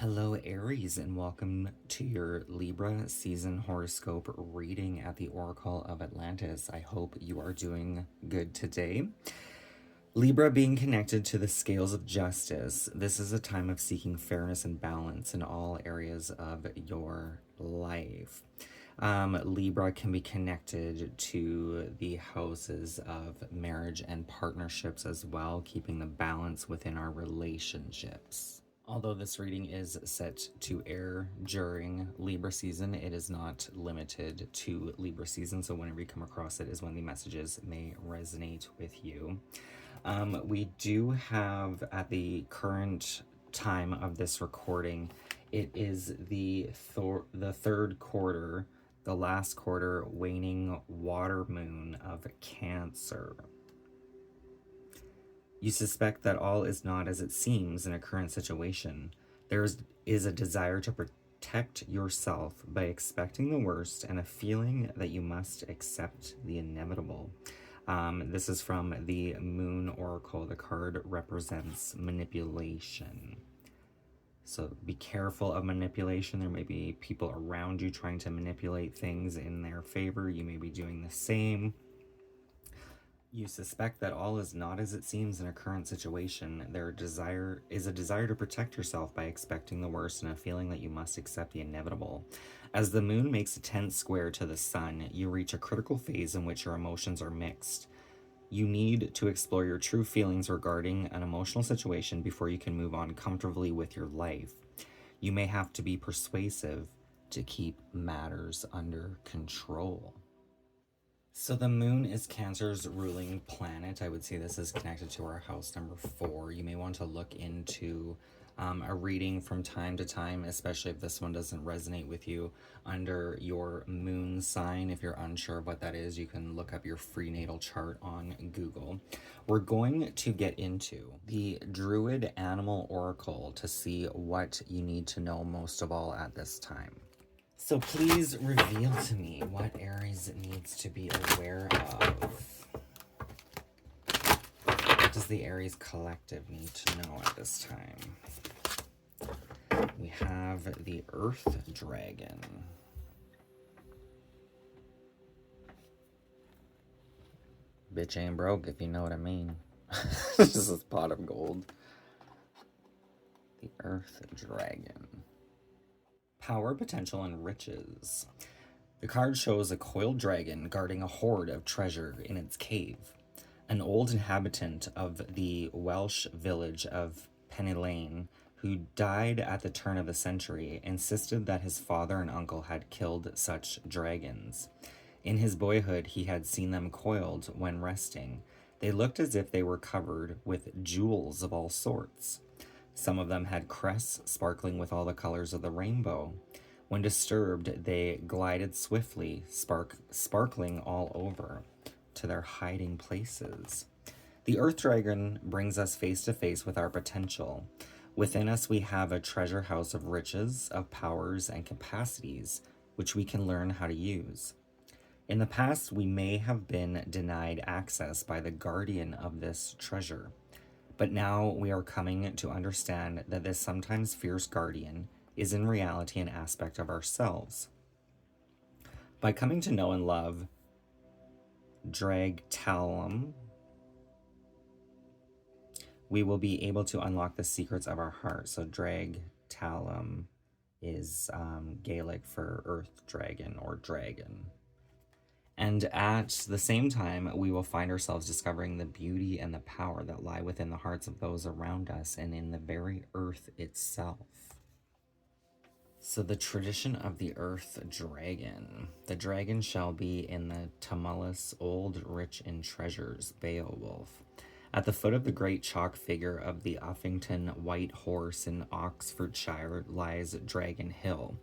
Hello, Aries, and welcome to your Libra season horoscope reading at the Oracle of Atlantis. I hope you are doing good today. Libra, being connected to the scales of justice, this is a time of seeking fairness and balance in all areas of your life. Libra can be connected to the houses of marriage and partnerships as well, keeping the balance within our relationships. Although this reading is set to air during Libra season, it is not limited to Libra season. So whenever you come across it is when the messages may resonate with you. We do have, at the current time of this recording, it is the third quarter, the last quarter waning water moon of Cancer. You suspect that all is not as it seems in a current situation. There is a desire to protect yourself by expecting the worst and a feeling that you must accept the inevitable. This is from the Moon Oracle. The card represents manipulation. So be careful of manipulation. There may be people around you trying to manipulate things in their favor. You may be doing the same. You suspect that all is not as it seems in a current situation. There is a desire to protect yourself by expecting the worst and a feeling that you must accept the inevitable. As the moon makes a tense square to the sun, you reach a critical phase in which your emotions are mixed. You need to explore your true feelings regarding an emotional situation before you can move on comfortably with your life. You may have to be persuasive to keep matters under control. So the moon is Cancer's ruling planet. I would say this is connected to our house number 4. You may want to look into a reading from time to time, especially if this one doesn't resonate with you, under your moon sign. If you're unsure of what that is, you can look up your free natal chart on Google. We're going to get into the Druid Animal Oracle to see what you need to know most of all at this time. So please reveal to me what Aries needs to be aware of. What does the Aries collective need to know at this time? We have the Earth Dragon. Bitch ain't broke, if you know what I mean. This is a pot of gold. The Earth Dragon. Power, potential, and riches. The card shows a coiled dragon guarding a hoard of treasure in its cave. An old inhabitant of the Welsh village of Penylane, who died at the turn of the century, insisted that his father and uncle had killed such dragons. In his boyhood, he had seen them coiled when resting. They looked as if they were covered with jewels of all sorts. Some of them had crests sparkling with all the colors of the rainbow. When disturbed, they glided swiftly, sparkling all over, to their hiding places. The Earth Dragon brings us face to face with our potential. Within us, we have a treasure house of riches, of powers, and capacities, which we can learn how to use. In the past, we may have been denied access by the guardian of this treasure. But now we are coming to understand that this sometimes fierce guardian is in reality an aspect of ourselves. By coming to know and love Dragtalum, we will be able to unlock the secrets of our heart. So Dragtalum is Gaelic for earth dragon or dragon. And at the same time, we will find ourselves discovering the beauty and the power that lie within the hearts of those around us and in the very earth itself. So the tradition of the Earth Dragon. The dragon shall be in the tumulus old, rich in treasures, Beowulf. At the foot of the great chalk figure of the Uffington White Horse in Oxfordshire lies Dragon Hill.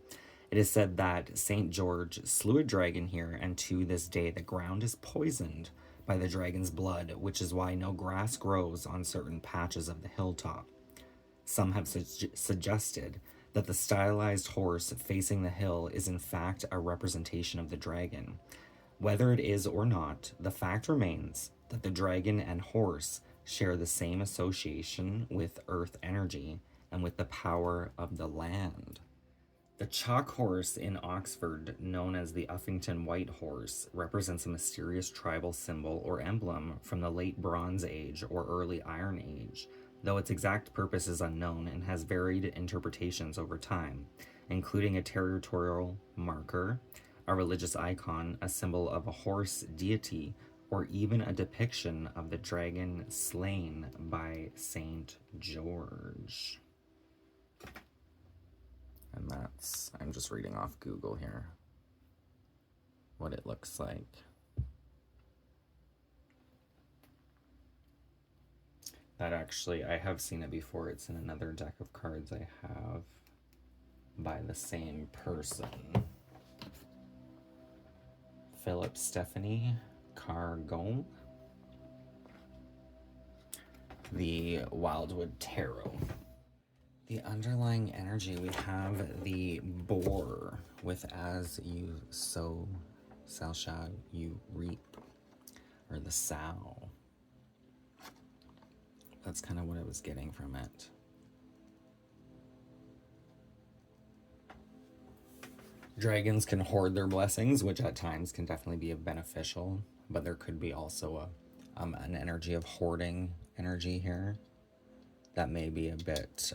It is said that St. George slew a dragon here, and to this day the ground is poisoned by the dragon's blood, which is why no grass grows on certain patches of the hilltop. Some have suggested that the stylized horse facing the hill is in fact a representation of the dragon. Whether it is or not, the fact remains that the dragon and horse share the same association with earth energy and with the power of the land. The chalk horse in Oxford, known as the Uffington White Horse, represents a mysterious tribal symbol or emblem from the late Bronze Age or early Iron Age, though its exact purpose is unknown and has varied interpretations over time, including a territorial marker, a religious icon, a symbol of a horse deity, or even a depiction of the dragon slain by Saint George. And that's, I'm just reading off Google here, what it looks like. That actually, I have seen it before. It's in another deck of cards I have by the same person. Philip Stephanie Cargome. The Wildwood Tarot. The underlying energy, we have the boar with as you sow, so shall you reap, or the sow. That's kind of what I was getting from it. Dragons can hoard their blessings, which at times can definitely be beneficial, but there could be also an energy of hoarding energy here that may be a bit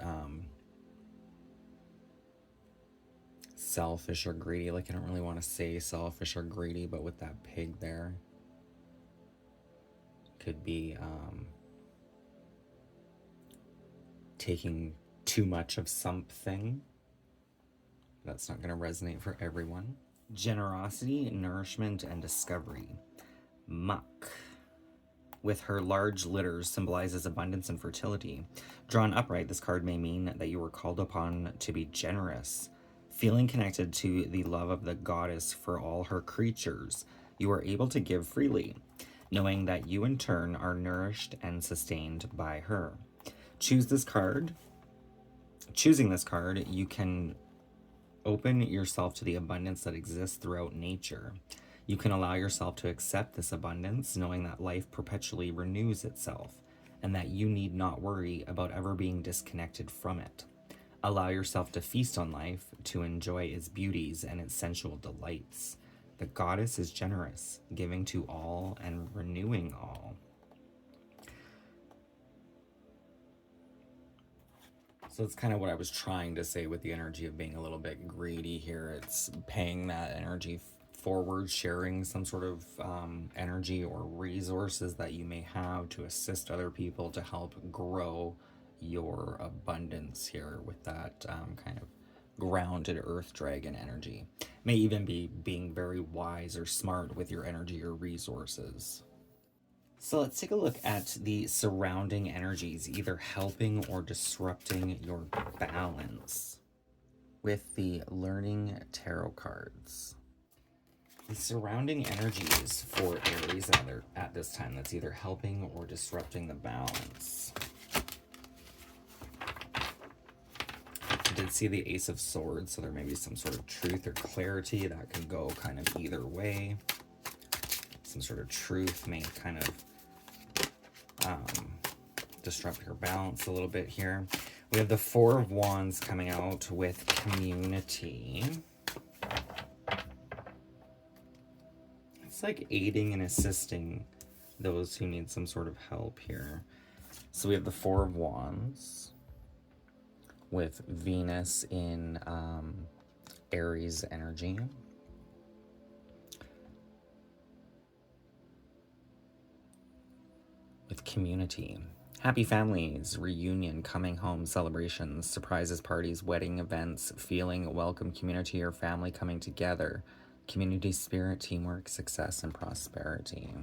selfish or greedy. Like, I don't really want to say selfish or greedy, but with that pig there, could be taking too much of something. That's not going to resonate for everyone. Generosity, nourishment, and discovery. Muck, with her large litters, symbolizes abundance and fertility. Drawn upright, this card may mean that you were called upon to be generous. Feeling connected to the love of the goddess for all her creatures, you are able to give freely, knowing that you in turn are nourished and sustained by her. Choosing this card, you can open yourself to the abundance that exists throughout nature. You can allow yourself to accept this abundance, knowing that life perpetually renews itself, and that you need not worry about ever being disconnected from it. Allow yourself to feast on life, to enjoy its beauties and its sensual delights. The goddess is generous, giving to all and renewing all. So that's kind of what I was trying to say with the energy of being a little bit greedy here. It's paying that energy forward, sharing some sort of energy or resources that you may have to assist other people to help grow your abundance here with that kind of grounded earth dragon energy. May even be being very wise or smart with your energy or resources. So let's take a look at the surrounding energies, either helping or disrupting your balance with the Learning Tarot cards. The surrounding energies for Aries at this time, that's either helping or disrupting the balance. I did see the Ace of Swords, so there may be some sort of truth or clarity that can go kind of either way. Some sort of truth may kind of disrupt your balance a little bit here. We have the Four of Wands coming out with community. It's like aiding and assisting those who need some sort of help here. So we have the Four of Wands with Venus in Aries energy. With community. Happy families, reunion, coming home, celebrations, surprises, parties, wedding events, feeling welcome, community or family coming together, community spirit, teamwork, success, and prosperity.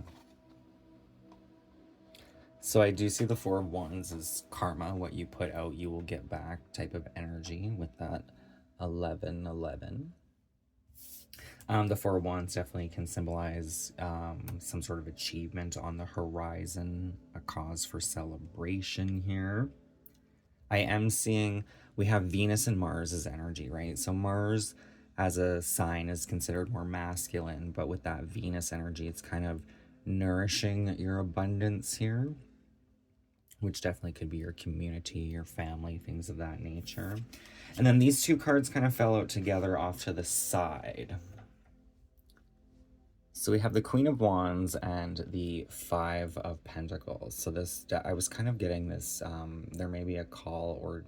So I do see the Four of Wands as karma. What you put out, you will get back type of energy with that 11-11. The Four of Wands definitely can symbolize some sort of achievement on the horizon, a cause for celebration here. I am seeing we have Venus and Mars as energy, right? So Mars as a sign is considered more masculine, but with that Venus energy, it's kind of nourishing your abundance here. which definitely could be your community, your family, things of that nature. And then these two cards kind of fell out together off to the side. So we have the Queen of Wands and the Five of Pentacles. So this, I was kind of getting this, there may be a call or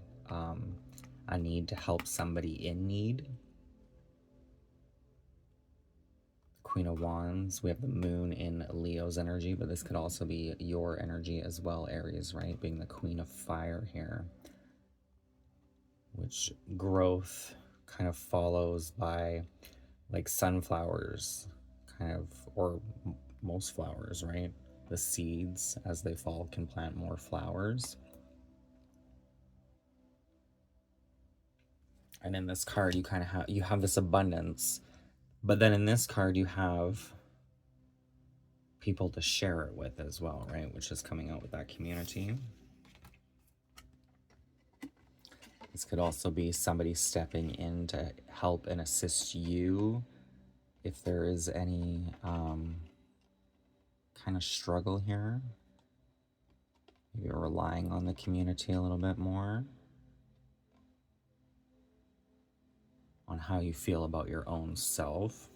a need to help somebody in need. Queen of Wands, we have the moon in Leo's energy, but this could also be your energy as well, Aries, right? Being the Queen of Fire here, which growth kind of follows by like sunflowers, kind of, or most flowers, right? The seeds as they fall can plant more flowers. And in this card, you kind of have this abundance, but then in this card you have people to share it with as well, right? Which is coming out with that community. This could also be somebody stepping in to help and assist you if there is any kind of struggle here. Maybe you're relying on the community a little bit more on how you feel about your own self.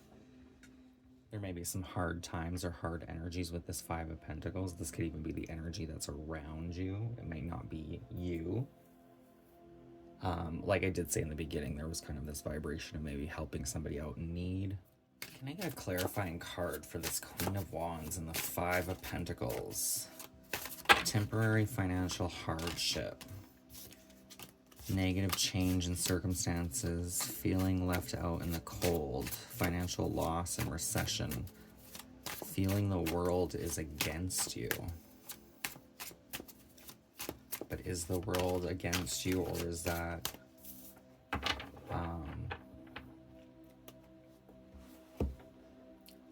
There may be some hard times or hard energies with this Five of Pentacles. This could even be the energy that's around you. It may not be you. Like I did say in the beginning, there was kind of this vibration of maybe helping somebody out in need. Can I get a clarifying card for this Queen of Wands and the Five of Pentacles? Temporary financial hardship. Negative change in circumstances. Feeling left out in the cold. Financial loss and recession. Feeling the world is against you. But is the world against you, or is that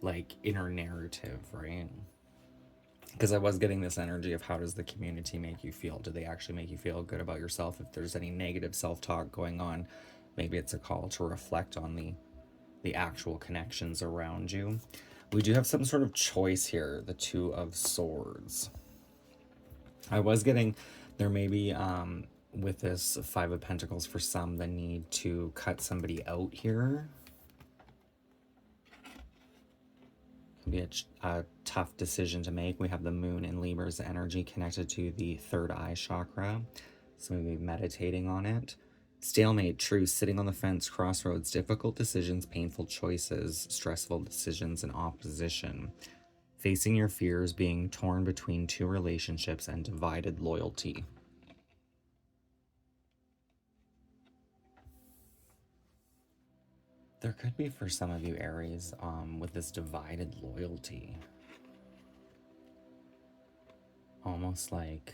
like inner narrative, right? Because I was getting this energy of how does the community make you feel? Do they actually make you feel good about yourself? If there's any negative self-talk going on, maybe it's a call to reflect on the actual connections around you. We do have some sort of choice here, the Two of Swords. I was getting, there may be, with this Five of Pentacles, for some, the need to cut somebody out here. Can be a tough decision to make. We have the moon in Libra's energy connected to the third eye chakra. So maybe meditating on it. Stalemate, truce, sitting on the fence, crossroads, difficult decisions, painful choices, stressful decisions, and opposition. Facing your fears, being torn between two relationships, and divided loyalty. There could be, for some of you, Aries, with this divided loyalty. Almost like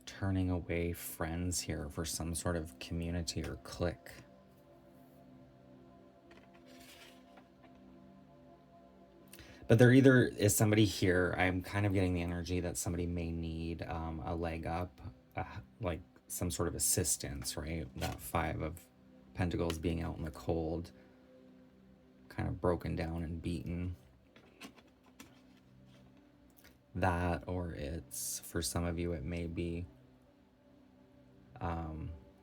turning away friends here for some sort of community or clique. But there either is somebody here, I'm kind of getting the energy that somebody may need a leg up, like some sort of assistance, right? That Five of Pentacles being out in the cold, kind of broken down and beaten. That, or it's, for some of you, it may be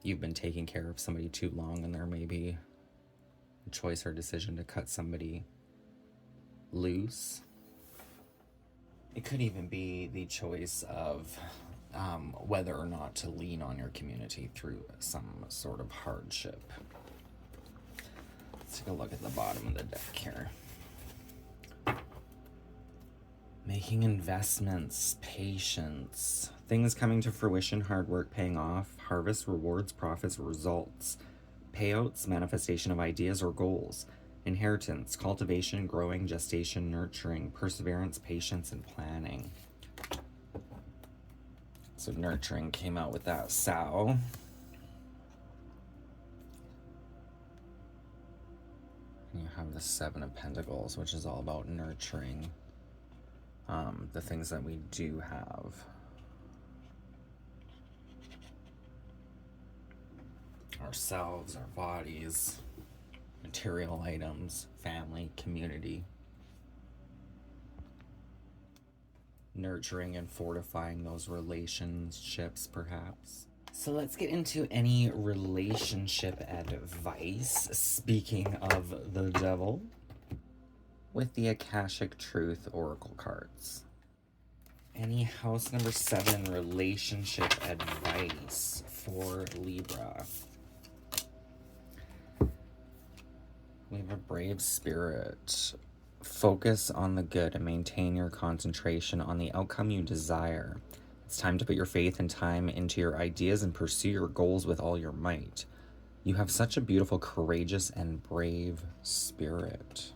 you've been taking care of somebody too long and there may be a choice or decision to cut somebody loose. It could even be the choice of whether or not to lean on your community through some sort of hardship. Let's take a look at the bottom of the deck here. Making investments, patience, things coming to fruition, hard work paying off, harvest, rewards, profits, results, payouts, manifestation of ideas or goals, inheritance, cultivation, growing, gestation, nurturing, perseverance, patience, and planning. So nurturing came out with that sow. And you have the Seven of Pentacles, which is all about nurturing the things that we do have. Ourselves, our bodies, material items, family, community. nurturing and fortifying those relationships, perhaps. So let's get into any relationship advice. Speaking of the devil, with the Akashic Truth Oracle cards. Any house number 7 relationship advice for Libra? We have a brave spirit. Focus on the good and maintain your concentration on the outcome you desire. It's time to put your faith and time into your ideas and pursue your goals with all your might. You have such a beautiful, courageous, and brave spirit.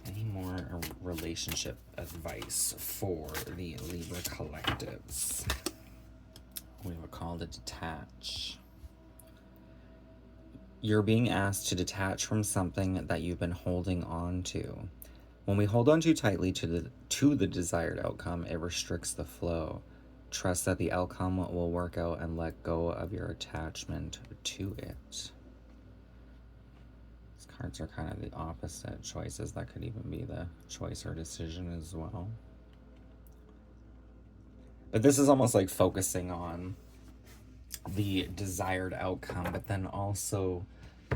Any more relationship advice for the Libra collectives? We have a call to detach. You're being asked to detach from something that you've been holding on to. When we hold on too tightly to the desired outcome, it restricts the flow. Trust that the outcome will work out and let go of your attachment to it. These cards are kind of the opposite choices. That could even be the choice or decision as well. But this is almost like focusing on the desired outcome, but then also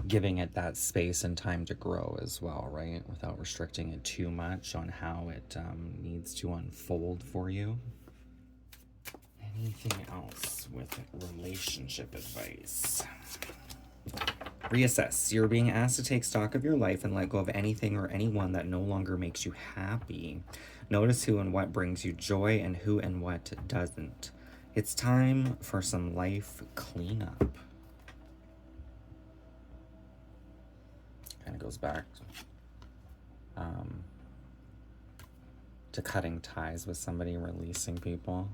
giving it that space and time to grow as well, right? Without restricting it too much on how it needs to unfold for you. Anything else with relationship advice? Reassess. You're being asked to take stock of your life and let go of anything or anyone that no longer makes you happy. Notice who and what brings you joy and who and what doesn't. It's time for some life cleanup. Kind of goes back to cutting ties with somebody, releasing people.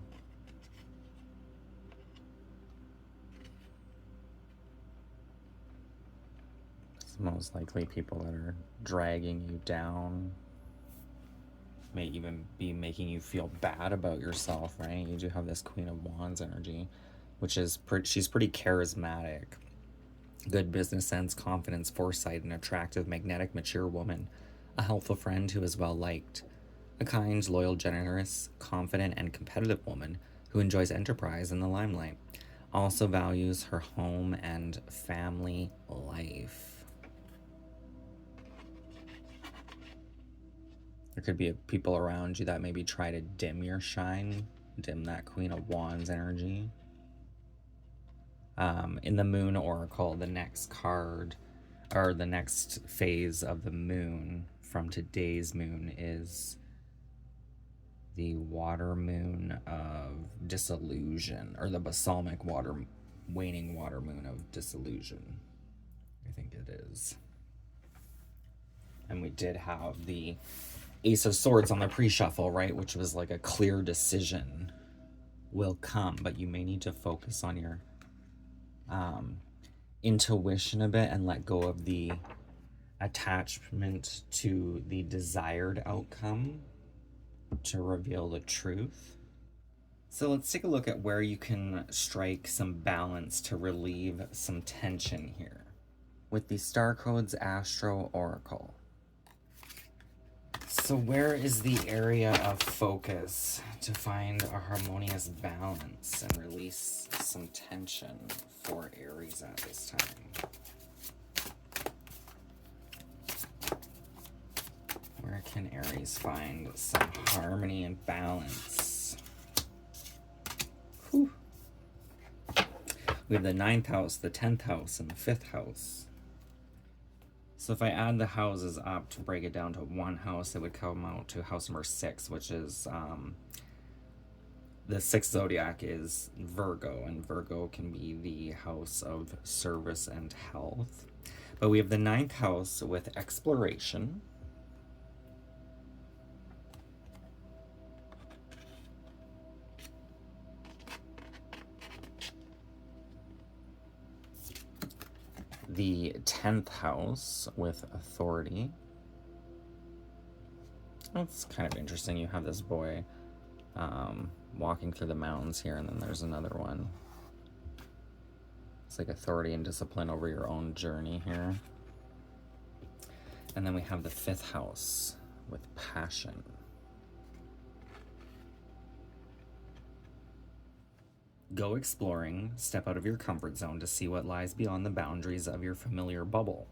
It's most likely people that are dragging you down, may even be making you feel bad about yourself, right? You do have this Queen of Wands energy, which is she's pretty charismatic. Good business sense, confidence, foresight, an attractive, magnetic, mature woman. A helpful friend who is well liked. A kind, loyal, generous, confident, and competitive woman who enjoys enterprise and the limelight. Also values her home and family life. There could be people around you that maybe try to dim your shine, dim that Queen of Wands energy. In the Moon Oracle, the next card, or the next phase of the moon from today's moon is the water moon of disillusion, or the balsamic waning water moon of disillusion. I think it is. And we did have the Ace of Swords on the pre-shuffle, right? Which was like a clear decision will come, but you may need to focus on your intuition a bit and let go of the attachment to the desired outcome to reveal the truth. So let's take a look at where you can strike some balance to relieve some tension here with the Star Codes Astro Oracle. So where is the area of focus to find a harmonious balance and release some tension for Aries at this time? Where can Aries find some harmony and balance? Whew. We have the 9th house, the 10th house, and the 5th house. So if I add the houses up to break it down to one house, it would come out to house number 6, which is the 6th zodiac is Virgo, and Virgo can be the house of service and health. But we have the 9th house with exploration. The 10th house with authority. That's kind of interesting. You have this boy walking through the mountains here, and then there's another one. It's like authority and discipline over your own journey here. And then we have the 5th house with passion. Go exploring, step out of your comfort zone to see what lies beyond the boundaries of your familiar bubble.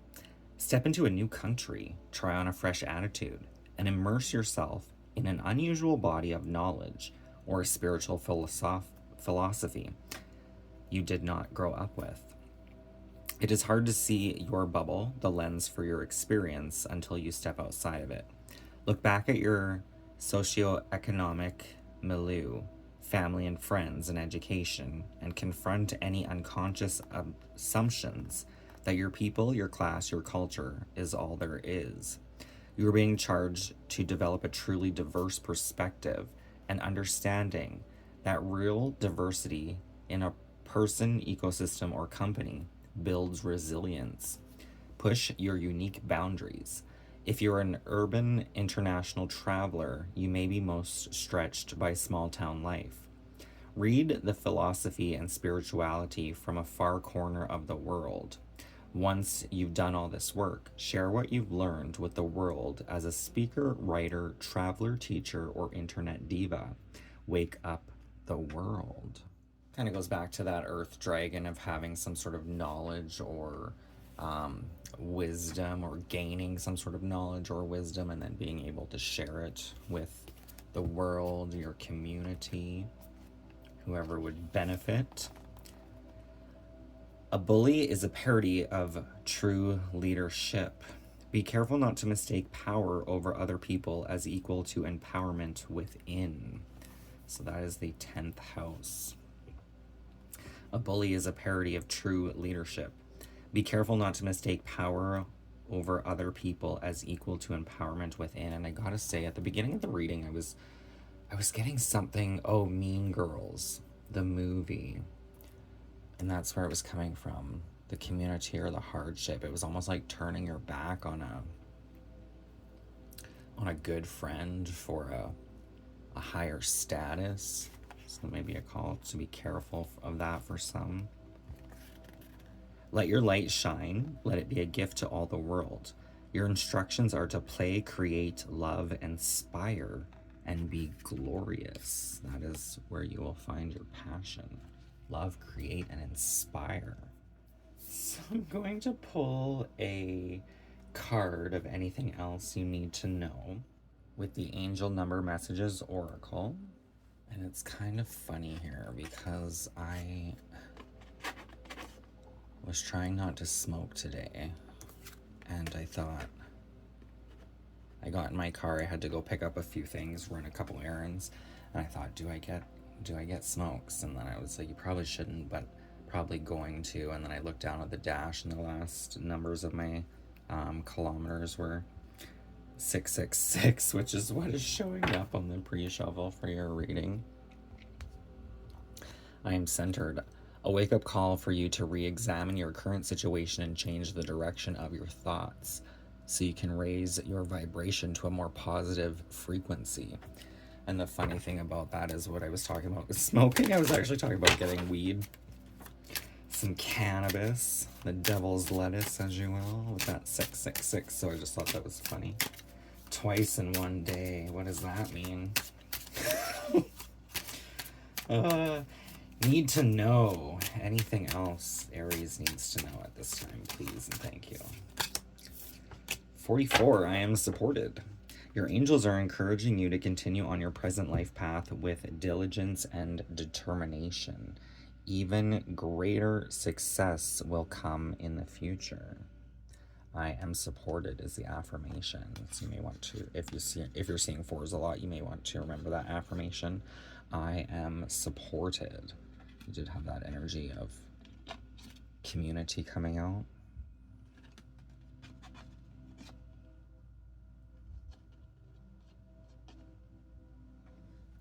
Step into a new country, try on a fresh attitude, and immerse yourself in an unusual body of knowledge or a spiritual philosophy you did not grow up with. It is hard to see your bubble, the lens for your experience, until you step outside of it. Look back at your socioeconomic milieu, family and friends, and education, and confront any unconscious assumptions that your people, your class, your culture is all there is. You are being charged to develop a truly diverse perspective and understanding that real diversity in a person, ecosystem, or company builds resilience. Push your unique boundaries. If you're an urban international traveler, you may be most stretched by small town life. Read the philosophy and spirituality from a far corner of the world. Once you've done all this work, share what you've learned with the world as a speaker, writer, traveler, teacher, or internet diva. Wake up the world. Kind of goes back to that earth dragon of having some sort of knowledge or wisdom, or gaining some sort of knowledge or wisdom, and then being able to share it with the world, your community, whoever would benefit. A bully is a parody of true leadership. Be careful not to mistake power over other people as equal to empowerment within. So that is the 10th house. A bully is a parody of true leadership. Be careful not to mistake power over other people as equal to empowerment within. And I gotta say, at the beginning of the reading, I was getting something, Mean Girls, the movie. And that's where it was coming from. The community or the hardship. It was almost like turning your back on a good friend for a higher status. So maybe a call to be careful of that for some. Let your light shine. Let it be a gift to all the world. Your instructions are to play, create, love, inspire, and be glorious. That is where you will find your passion. Love, create, and inspire. So I'm going to pull a card of anything else you need to know with the Angel Number Messages Oracle. And it's kind of funny here because I was trying not to smoke today, and I thought, I got in my car, I had to go pick up a few things, run a couple errands, and I thought, do I get smokes? And then I was like, you probably shouldn't, but probably going to. And then I looked down at the dash, and the last numbers of my kilometers were 666, which is what is showing up on the pre-shuffle for your reading. I am centered. A wake-up call for you to re-examine your current situation and change the direction of your thoughts so you can raise your vibration to a more positive frequency. And the funny thing about that is what I was talking about with smoking. I was actually talking about getting weed, some cannabis, the devil's lettuce, as you will, with that 666. So I just thought that was funny. Twice in one day. What does that mean? Need to know. Anything else Aries needs to know at this time, please and thank you. 44, I am supported. Your angels are encouraging you to continue on your present life path with diligence and determination. Even greater success will come in the future. I am supported is the affirmation. So you may want to, if you're seeing fours a lot, you may want to remember that affirmation. I am supported. You did have that energy of community coming out.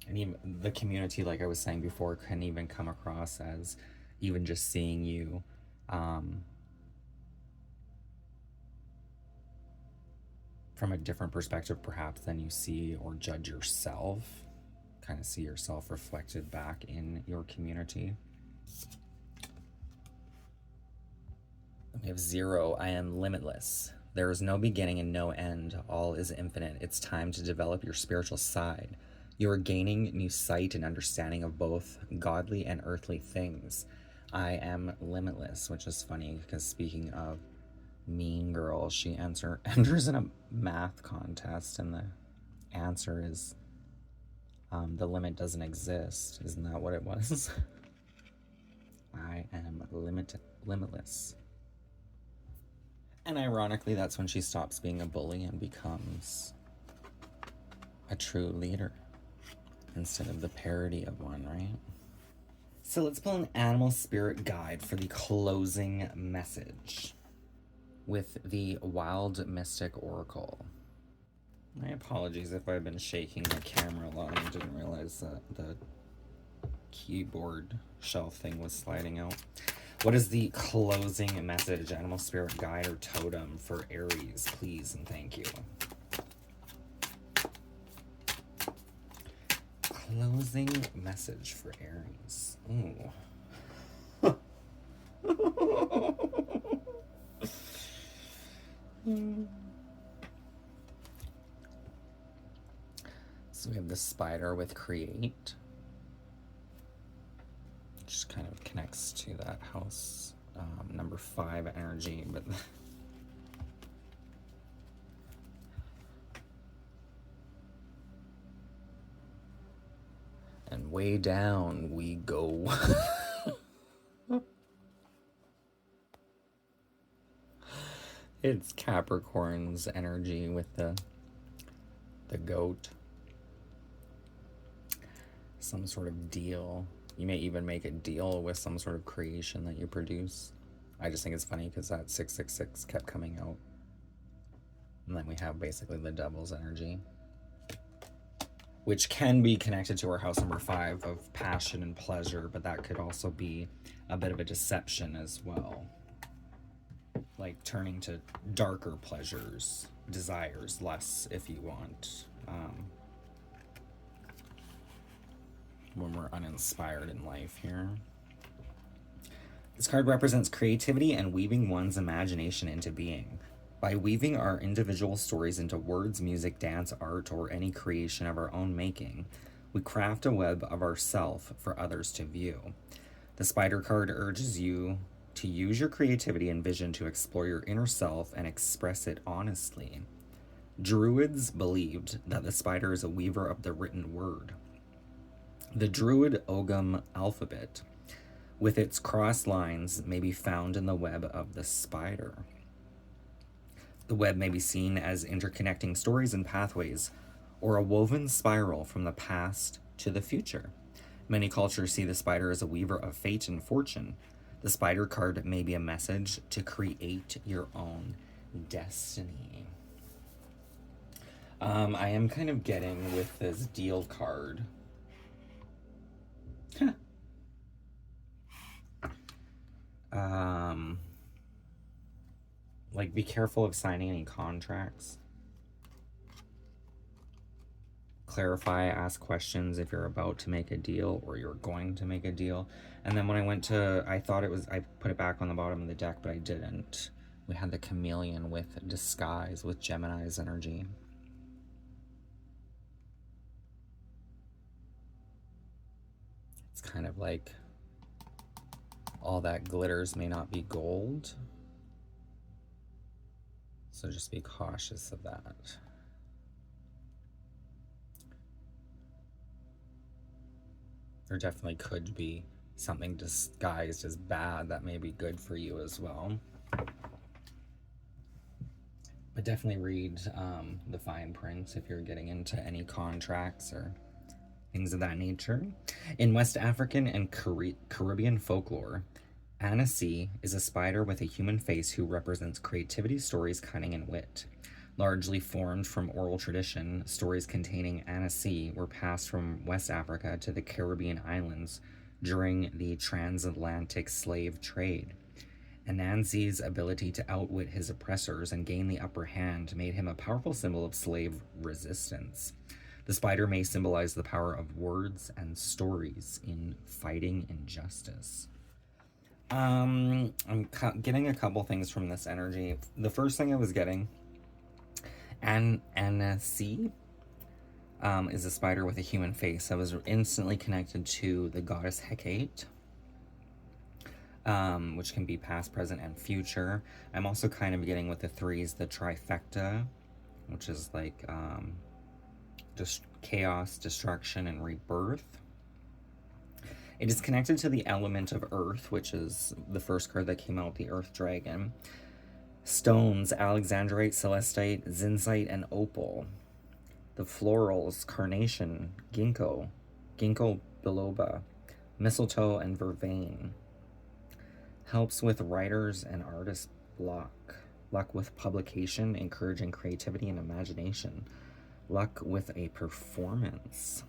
And even the community, like I was saying before, can even come across as even just seeing you from a different perspective perhaps than you see or judge yourself. Kind of see yourself reflected back in your community. We have 0, I am limitless. There is no beginning and no end. All is infinite. It's time to develop your spiritual side. You are gaining new sight and understanding of both godly and earthly things. I am limitless, which is funny because speaking of Mean Girl, she enters in a math contest, and the answer is the limit doesn't exist. Isn't that what it was? I am limitless. And ironically, that's when she stops being a bully and becomes a true leader instead of the parody of one, right? So let's pull an animal spirit guide for the closing message with the Wild Mystic Oracle. My apologies if I've been shaking the camera a lot. I didn't realize that the keyboard shelf thing was sliding out. What is the closing message, animal spirit guide or totem for Aries, please and thank you. Closing message for Aries. Ooh. So we have the spider with create. Just kind of connects to that house number 5 energy, but and way down we go. It's Capricorn's energy with the goat. Some sort of deal. You may even make a deal with some sort of creation that you produce. I just think it's funny because that 666 kept coming out. And then we have basically the devil's energy, which can be connected to our house number 5 of passion and pleasure, but that could also be a bit of a deception as well. Like turning to darker pleasures, desires, less if you want. When we're uninspired in life here. This card represents creativity and weaving one's imagination into being. By weaving our individual stories into words, music, dance, art, or any creation of our own making, we craft a web of ourself for others to view. The spider card urges you to use your creativity and vision to explore your inner self and express it honestly. Druids believed that the spider is a weaver of the written word. The Druid Ogham alphabet, with its crossed lines, may be found in the web of the spider. The web may be seen as interconnecting stories and pathways, or a woven spiral from the past to the future. Many cultures see the spider as a weaver of fate and fortune. The spider card may be a message to create your own destiny. I am kind of getting with this deal card. Like, be careful of signing any contracts. Clarify, ask questions if you're about to make a deal or you're going to make a deal. And then when I went to, I thought it was, I put it back on the bottom of the deck, but I didn't. We had the chameleon with disguise, with Gemini's energy. It's kind of like all that glitters may not be gold. So just be cautious of that. There definitely could be something disguised as bad that may be good for you as well. But definitely read the fine print if you're getting into any contracts or things of that nature. In West African and Caribbean folklore, Anansi is a spider with a human face who represents creativity, stories, cunning, and wit. Largely formed from oral tradition, stories containing Anansi were passed from West Africa to the Caribbean islands during the transatlantic slave trade. Anansi's ability to outwit his oppressors and gain the upper hand made him a powerful symbol of slave resistance. The spider may symbolize the power of words and stories in fighting injustice. I'm getting a couple things from this energy. The first thing I was getting, Anansi, is a spider with a human face. I was instantly connected to the goddess Hecate, which can be past, present, and future. I'm also kind of getting with the threes, the trifecta, which is like just chaos, destruction, and rebirth. It is connected to the element of earth, which is the first card that came out, the Earth Dragon. Stones, alexandrite, celestite, zinsite, and opal. The florals, carnation, ginkgo biloba, mistletoe, and vervain. Helps with writers and artists block. Luck with publication, encouraging creativity and imagination. Luck with a performance.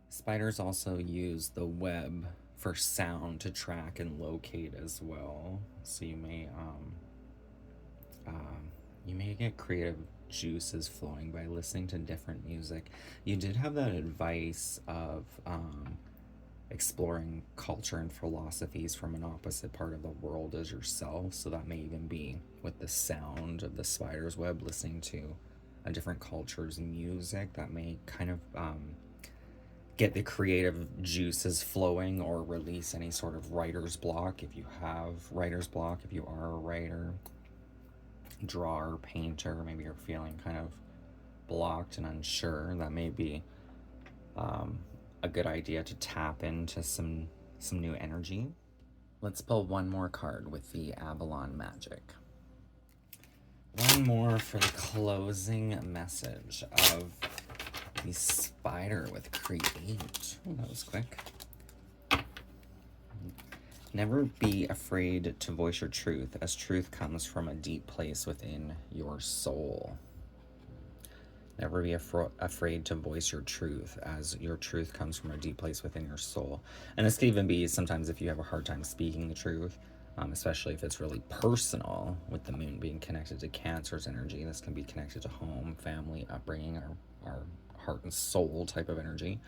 Spiders also use the web for sound to track and locate as well. So you may get creative juices flowing by listening to different music. You did have that advice of exploring culture and philosophies from an opposite part of the world as yourself. So that may even be with the sound of the spider's web, listening to a different culture's music. That may kind of get the creative juices flowing or release any sort of writer's block. If you have writer's block, if you are a writer, drawer, painter, maybe you're feeling kind of blocked and unsure, that may be a good idea to tap into some new energy. Let's pull one more card with the Avalon Magic. One more for the closing message of the spider with create. Oh, that was quick. Never be afraid to voice your truth, as truth comes from a deep place within your soul. Never be afraid to voice your truth, as your truth comes from a deep place within your soul. And this can even be sometimes if you have a hard time speaking the truth, especially if it's really personal, with the moon being connected to Cancer's energy. This can be connected to home, family, upbringing, our heart and soul type of energy.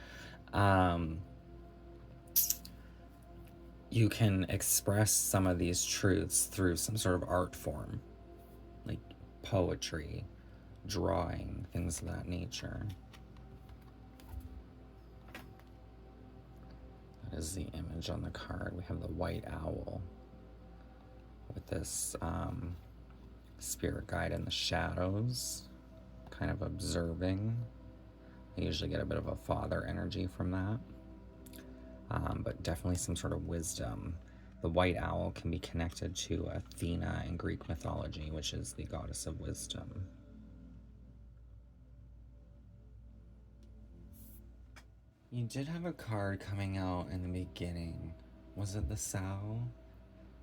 You can express some of these truths through some sort of art form, like poetry, drawing, things of that nature. That is the image on the card. We have the white owl with this spirit guide in the shadows, kind of observing. I usually get a bit of a father energy from that, but definitely some sort of wisdom. The white owl can be connected to Athena in Greek mythology, which is the goddess of wisdom. You did have a card coming out in the beginning. Was it the Sow?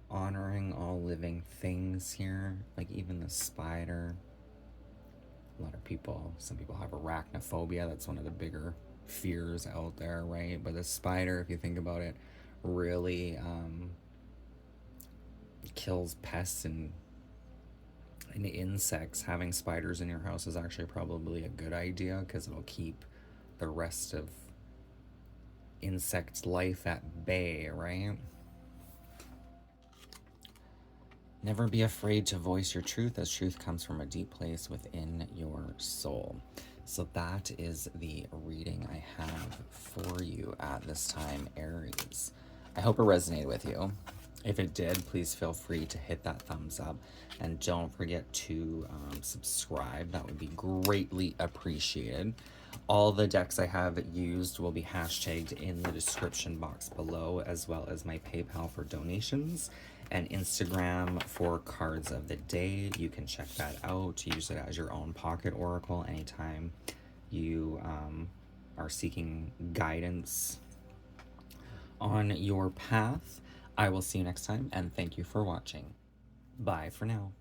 Honoring all living things here, like even the spider. A lot of people, some people have arachnophobia. That's one of the bigger fears out there, right? But the spider, if you think about it, really kills pests and insects. Having spiders in your house is actually probably a good idea, because it'll keep the rest of insect life at bay, right? Never be afraid to voice your truth, as truth comes from a deep place within your soul. So that is the reading I have for you at this time, Aries. I hope it resonated with you. If it did, please feel free to hit that thumbs up, and don't forget to subscribe. That would be greatly appreciated. All the decks I have used will be hashtagged in the description box below, as well as my PayPal for donations and Instagram for cards of the day. You can check that out. Use it as your own pocket oracle anytime you are seeking guidance on your path. I will see you next time, and thank you for watching. Bye for now.